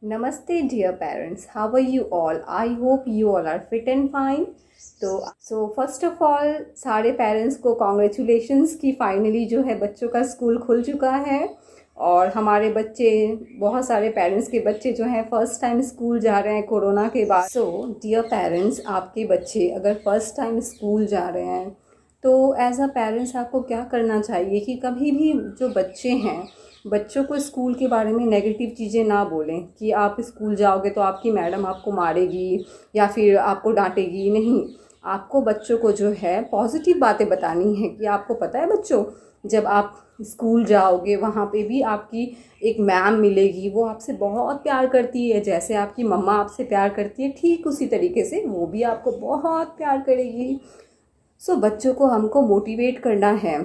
Namaste, dear parents. How are you all? I hope you all are fit and fine. तो first of all सारे parents को congratulations कि finally जो है बच्चों का स्कूल खुल चुका है और हमारे बच्चे, बहुत सारे पेरेंट्स के बच्चे जो हैं फर्स्ट टाइम स्कूल जा रहे हैं कोरोना के बाद। सो डियर पेरेंट्स, आपके बच्चे अगर फर्स्ट टाइम स्कूल जा रहे हैं तो एज अ पेरेंट्स आपको क्या करना चाहिए कि कभी भी जो बच्चे हैं, बच्चों को स्कूल के बारे में नेगेटिव चीज़ें ना बोलें कि आप स्कूल जाओगे तो आपकी मैडम आपको मारेगी या फिर आपको डांटेगी। नहीं, आपको बच्चों को जो है पॉजिटिव बातें बतानी है कि आपको पता है बच्चों, जब आप स्कूल जाओगे वहाँ पे भी आपकी एक मैम मिलेगी, वो आपसे बहुत प्यार करती है। जैसे आपकी मम्मा आपसे प्यार करती है, ठीक उसी तरीके से वो भी आपको बहुत प्यार करेगी। सो बच्चों को हमको मोटिवेट करना है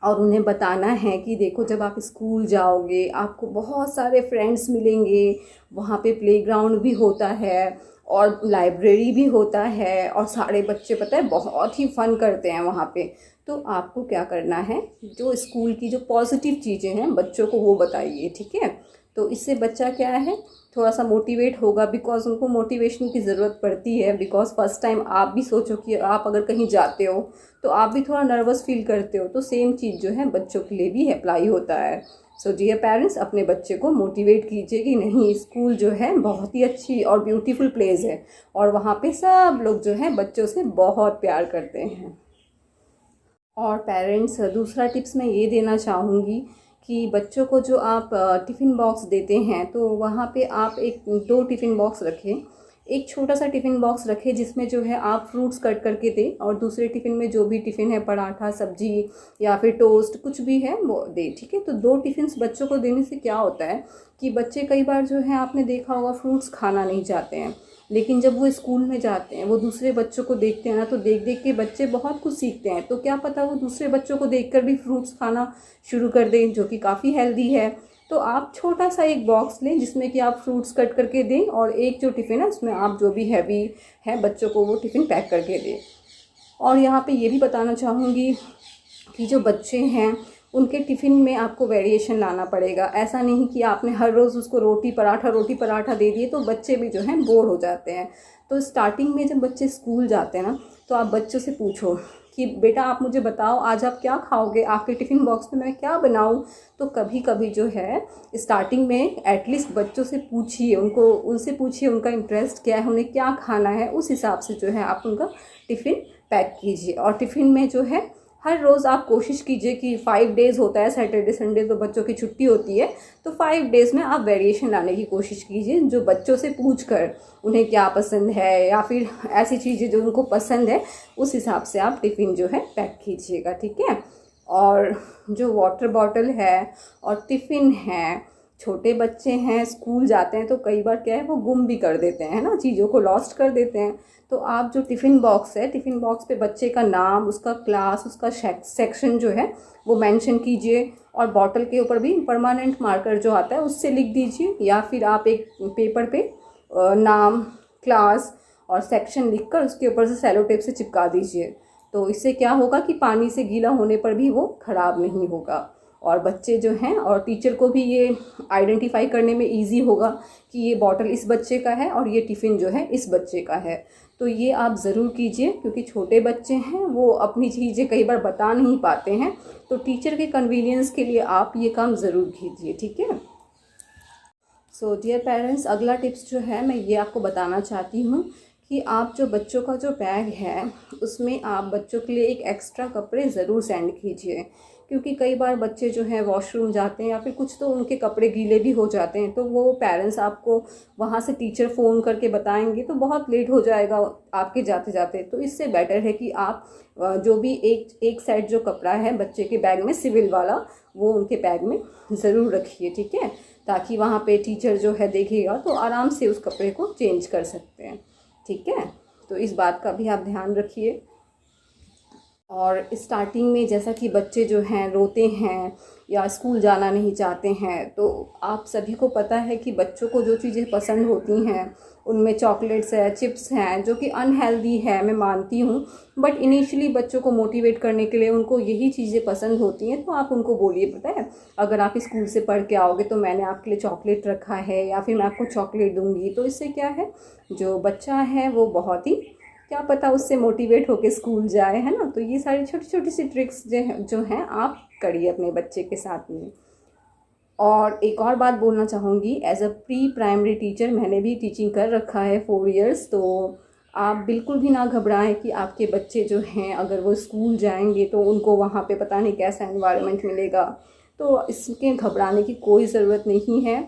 और उन्हें बताना है कि देखो, जब आप स्कूल जाओगे आपको बहुत सारे फ्रेंड्स मिलेंगे, वहाँ पे प्लेग्राउंड भी होता है और लाइब्रेरी भी होता है और सारे बच्चे पता है बहुत ही फन करते हैं वहाँ पे। तो आपको क्या करना है, जो स्कूल की जो पॉजिटिव चीज़ें हैं बच्चों को वो बताइए, ठीक है। तो इससे बच्चा क्या है, थोड़ा सा मोटिवेट होगा, बिकॉज उनको मोटिवेशन की ज़रूरत पड़ती है। बिकॉज फर्स्ट टाइम आप भी सोचो कि आप अगर कहीं जाते हो तो आप भी थोड़ा नर्वस फील करते हो, तो सेम चीज़ जो है बच्चों के लिए भी अप्लाई होता है। सो डियर पेरेंट्स, अपने बच्चे को मोटिवेट कीजिए कि नहीं, स्कूल जो है बहुत ही अच्छी और ब्यूटीफुल प्लेस है और वहाँ पे सब लोग जो हैं बच्चों से बहुत प्यार करते हैं। और पेरेंट्स, दूसरा टिप्स मैं ये देना चाहूँगी कि बच्चों को जो आप टिफ़िन बॉक्स देते हैं तो वहाँ पे आप एक दो टिफ़िन बॉक्स रखें। एक छोटा सा टिफ़िन बॉक्स रखें जिसमें जो है आप फ्रूट्स कट करके दें और दूसरे टिफ़िन में जो भी टिफ़िन है, पराठा, सब्जी या फिर टोस्ट कुछ भी है वो दें, ठीक है। तो दो टिफ़िन्स बच्चों को देने से क्या होता है कि बच्चे कई बार जो है, आपने देखा होगा, फ्रूट्स खाना नहीं चाहते हैं, लेकिन जब वो स्कूल में जाते हैं वो दूसरे बच्चों को देखते हैं ना, तो देख देख के बच्चे बहुत कुछ सीखते हैं। तो क्या पता वो दूसरे बच्चों को देखकर भी फ्रूट्स खाना शुरू कर दें, जो कि काफ़ी हेल्दी है। तो आप छोटा सा एक बॉक्स लें जिसमें कि आप फ्रूट्स कट करके दें और एक जो टिफ़िन है उसमें आप जो भी हैवी है बच्चों को वो टिफ़िन पैक करके दें। और यहाँ पे ये भी बताना चाहूँगी कि जो बच्चे हैं उनके टिफ़िन में आपको वेरिएशन लाना पड़ेगा। ऐसा नहीं कि आपने हर रोज़ उसको रोटी पराठा दे दिए, तो बच्चे भी जो हैं बोर हो जाते हैं। तो स्टार्टिंग में जब बच्चे स्कूल जाते हैं ना, तो आप बच्चों से पूछो कि बेटा आप मुझे बताओ आज आप क्या खाओगे, आपके टिफ़िन बॉक्स में मैं क्या बनाऊं। तो कभी कभी जो है स्टार्टिंग में एटलीस्ट बच्चों से पूछिए, उनसे पूछिए उनका इंटरेस्ट क्या है, उन्हें क्या खाना है, उस हिसाब से जो है आप उनका टिफ़िन पैक कीजिए। और टिफ़िन में जो है हर रोज़ आप कोशिश कीजिए कि 5 डेज़ होता है, सैटरडे संडे तो बच्चों की छुट्टी होती है, तो 5 डेज़ में आप वेरिएशन लाने की कोशिश कीजिए। जो बच्चों से पूछ कर उन्हें क्या पसंद है या फिर ऐसी चीज़ें जो उनको पसंद है, उस हिसाब से आप टिफ़िन जो है पैक कीजिएगा, ठीक है। और जो वाटर बॉटल है और टिफ़िन है, छोटे बच्चे हैं स्कूल जाते हैं तो कई बार क्या है वो गुम भी कर देते हैं ना, चीज़ों को लॉस्ट कर देते हैं। तो आप जो टिफ़िन बॉक्स है, टिफ़िन बॉक्स पे बच्चे का नाम, उसका क्लास, उसका सेक्शन जो है वो मेंशन कीजिए और बॉटल के ऊपर भी परमानेंट मार्कर जो आता है उससे लिख दीजिए, या फिर आप एक पेपर पे नाम, क्लास और सेक्शन लिखकर उसके ऊपर से सेलो टेप से चिपका दीजिए। तो इससे क्या होगा कि पानी से गीला होने पर भी वो ख़राब नहीं होगा और बच्चे जो हैं और टीचर को भी ये आइडेंटिफाई करने में इजी होगा कि ये बॉटल इस बच्चे का है और ये टिफ़िन जो है इस बच्चे का है। तो ये आप ज़रूर कीजिए, क्योंकि छोटे बच्चे हैं वो अपनी चीज़ें कई बार बता नहीं पाते हैं, तो टीचर के कन्वीनियंस के लिए आप ये काम ज़रूर कीजिए, ठीक है। सो डियर पेरेंट्स, अगला टिप्स जो है मैं ये आपको बताना चाहती हूँ कि आप जो बच्चों का जो बैग है उसमें आप बच्चों के लिए एक एक्स्ट्रा कपड़े ज़रूर सेंड कीजिए, क्योंकि कई बार बच्चे जो हैं वॉशरूम जाते हैं या फिर कुछ तो उनके कपड़े गीले भी हो जाते हैं, तो वो पेरेंट्स आपको वहाँ से टीचर फ़ोन करके बताएंगे तो बहुत लेट हो जाएगा आपके जाते जाते। तो इससे बेटर है कि आप जो भी एक सेट जो कपड़ा है बच्चे के बैग में सिविल वाला, वो उनके बैग में ज़रूर रखिए, ठीक है, ताकि वहाँ पे टीचर जो है देखेगा तो आराम से उस कपड़े को चेंज कर सकते हैं, ठीक है। तो इस बात का भी आप ध्यान रखिए। और स्टार्टिंग में जैसा कि बच्चे जो हैं रोते हैं या स्कूल जाना नहीं चाहते हैं, तो आप सभी को पता है कि बच्चों को जो चीज़ें पसंद होती हैं उनमें चॉकलेट्स है, चिप्स हैं, जो कि अनहेल्दी है, मैं मानती हूँ। बट इनिशियली बच्चों को मोटिवेट करने के लिए उनको यही चीज़ें पसंद होती हैं, तो आप उनको बोलिए, पता है अगर आप स्कूल से पढ़ के आओगे तो मैंने आपके लिए चॉकलेट रखा है, या फिर मैं आपको चॉकलेट दूँगी। तो इससे क्या है, जो बच्चा है वो बहुत ही, क्या पता उससे मोटिवेट होके स्कूल जाए, है ना। तो ये सारी छोटी छोटी सी ट्रिक्स जो हैं आप करिए अपने बच्चे के साथ में। और एक और बात बोलना चाहूँगी, as a pre primary teacher मैंने भी टीचिंग कर रखा है 4 इयर्स। तो आप बिल्कुल भी ना घबराएं कि आपके बच्चे जो हैं अगर वो स्कूल जाएंगे तो उनको वहाँ पे पता नहीं कैसा एनवायरनमेंट मिलेगा। तो इसके घबराने की कोई ज़रूरत नहीं है।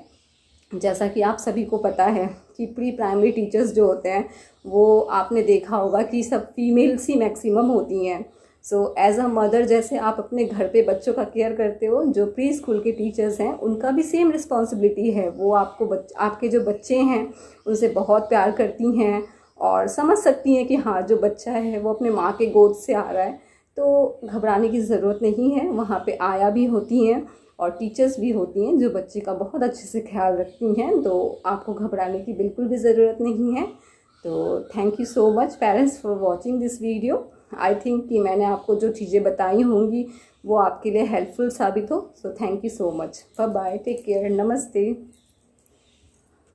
जैसा कि आप सभी को पता है कि प्री प्राइमरी टीचर्स जो होते हैं वो आपने देखा होगा कि सब फीमेल्स ही मैक्सिमम होती हैं। सो एज अ मदर जैसे आप अपने घर पे बच्चों का केयर करते हो, जो प्री स्कूल के टीचर्स हैं उनका भी सेम रिस्पॉन्सिबिलिटी है। वो आपको आपके जो बच्चे हैं उनसे बहुत प्यार करती हैं और समझ सकती हैं कि हाँ जो बच्चा है वो अपने माँ के गोद से आ रहा है। तो घबराने की ज़रूरत नहीं है। वहाँ पे आया भी होती हैं और टीचर्स भी होती हैं जो बच्चे का बहुत अच्छे से ख्याल रखती हैं। तो आपको घबराने की बिल्कुल भी ज़रूरत नहीं है। तो thank you so much parents for watching this video. I think कि मैंने आपको जो चीज़ें बताई होंगी वो आपके लिए हेल्पफुल साबित हो। So thank you so much. Bye bye, take care, नमस्ते।